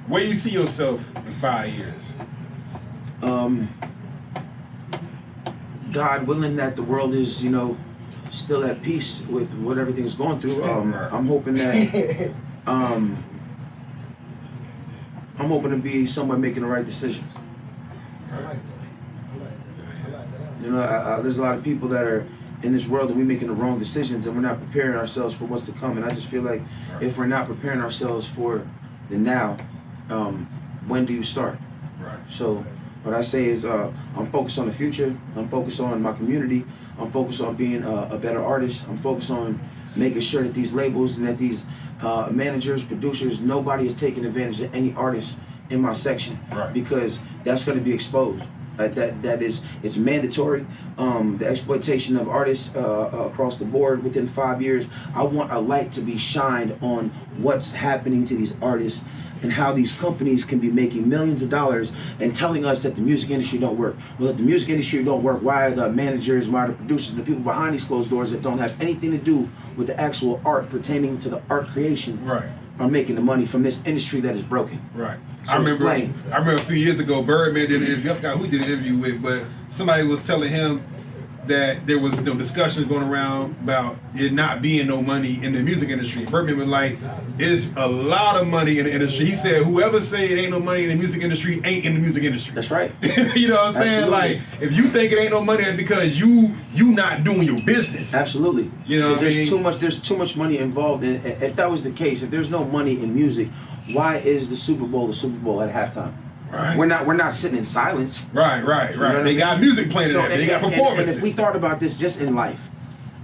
Where you see yourself in 5 years? God willing that the world is, still at peace with what everything's going through. I'm hoping that I'm hoping to be somewhere making the right decisions. I like that. There's a lot of people that are in this world and we're making the wrong decisions and we're not preparing ourselves for what's to come. And I just feel like if we're not preparing ourselves for the now, when do you start? Right. So what I say is I'm focused on the future. I'm focused on my community. I'm focused on being a better artist. I'm focused on making sure that these labels and that these managers, producers, nobody is taking advantage of any artist in my section. Right. Because that's going to be exposed. It's mandatory. The exploitation of artists across the board within 5 years. I want a light to be shined on what's happening to these artists and how these companies can be making millions of dollars and telling us that the music industry don't work. Well, if the music industry don't work, why are the managers, why are the producers, and the people behind these closed doors that don't have anything to do with the actual art pertaining to the art creation are making the money from this industry that is broken? Right. So I remember a few years ago, Birdman did an interview. I forgot who he did an interview with, but somebody was telling him that there was discussions going around about it not being no money in the music industry. Birdman was like, "It's a lot of money in the industry." He said, "Whoever say it ain't no money in the music industry ain't in the music industry." That's right. You know what I'm saying? Absolutely. Like, if you think it ain't no money, that's because you not doing your business. Absolutely. You know what I mean? There's too much money involved in it. If that was the case, if there's no money in music, why is the Super Bowl at halftime? Right. We're not sitting in silence. Right. You know what I They mean? got music playing in there. They got performances. And if we thought about this just in life,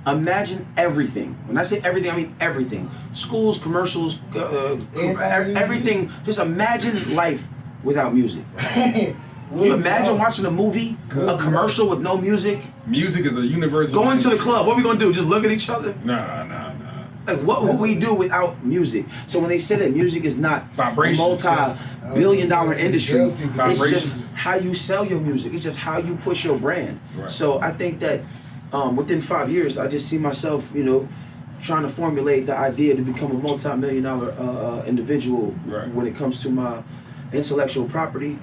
imagine everything. When I say everything, I mean everything. Schools, commercials, everything. Just imagine life without music. Can you imagine watching a movie, a commercial with no music? Music is a universal. Going to the club, what are we gonna do? Just look at each other? Nah. Like, what would we do without music? So when they say that music is not a multi-billion-dollar industry, it's just how you sell your music. It's just how you push your brand. Right. So I think that within 5 years, I just see myself, trying to formulate the idea to become a multi-million-dollar individual when it comes to my intellectual property,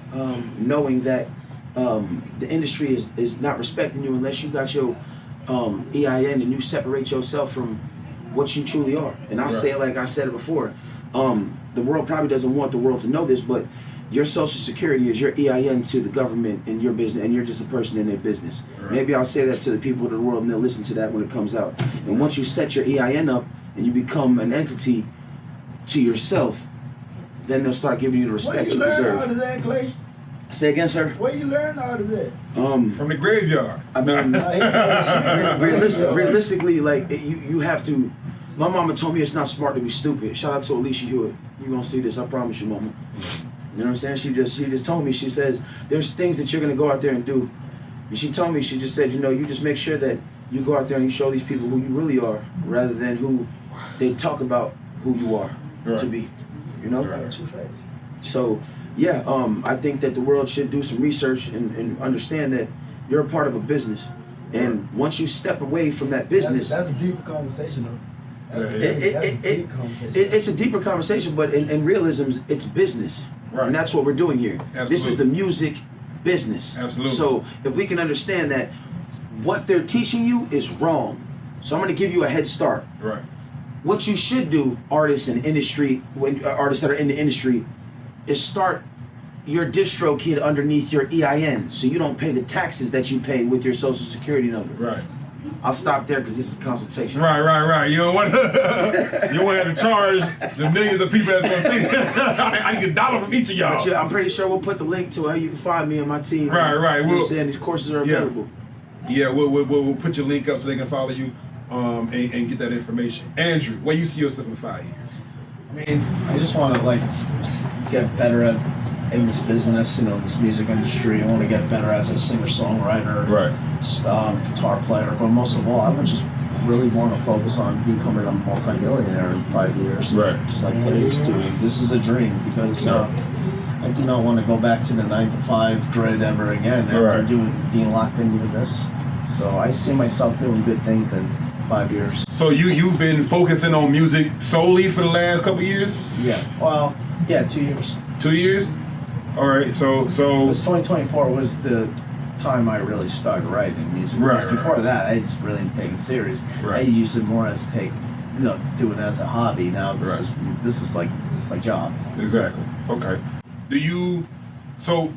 knowing that the industry is not respecting you unless you got your EIN and you separate yourself from what you truly are. And I'll say it like I said it before. The world probably doesn't want the world to know this, but your social security is your EIN to the government and your business, and you're just a person in their business. Right. Maybe I'll say that to the people of the world and they'll listen to that when it comes out. And once you set your EIN up and you become an entity to yourself, then they'll start giving you the respect you deserve. Where you learn all of that, Clay? Say again, sir? Where you learn all of that? From the graveyard. I mean, realistically, like you have to. My mama told me it's not smart to be stupid. Shout out to Alicia Hewitt. You gonna see this? I promise you, mama. You know what I'm saying? She just told me. She says there's things that you're gonna go out there and do, and she told me. She just said, you just make sure that you go out there and you show these people who you really are, rather than who they talk about who you are to be. You know? Right. So. Yeah, I think that the world should do some research and understand that you're a part of a business. And once you step away from that business... That's a deeper conversation, though. That's a deep conversation. It's a deeper conversation, but in realism, it's business. Right. And that's what we're doing here. Absolutely. This is the music business. Absolutely. So if we can understand that what they're teaching you is wrong. So I'm going to give you a head start. Right. What you should do, artists in industry, artists that are in the industry, is start your distro kit underneath your EIN so you don't pay the taxes that you pay with your social security number. Right. I'll stop there because this is consultation. Right. You don't want to have to charge the millions of people that's going to think. I need $1 from each of y'all. But I'm pretty sure we'll put the link to where you can find me and my team. Right. You know what I'm saying? These courses are available. Yeah, we'll put your link up so they can follow you and get that information. Andrew, where you see yourself in 5 years? I mean, I just want to get better in this business, this music industry. I want to get better as a singer-songwriter, guitar player, but most of all, I would just really want to focus on becoming a multi-millionaire in 5 years. Right. Just like Clay's doing. This is a dream because I do not want to go back to the 9-to-5 grid ever again after being locked into this. So I see myself doing good things, and 5 years. So you've been focusing on music solely for the last couple of years? Yeah. Well, yeah, 2 years. 2 years? All right. So This 2024 was the time I really started writing music. Right, Because before that, I just really didn't take it serious. Right. I used it more as do it as a hobby. Now this is like my job. Exactly. Okay. So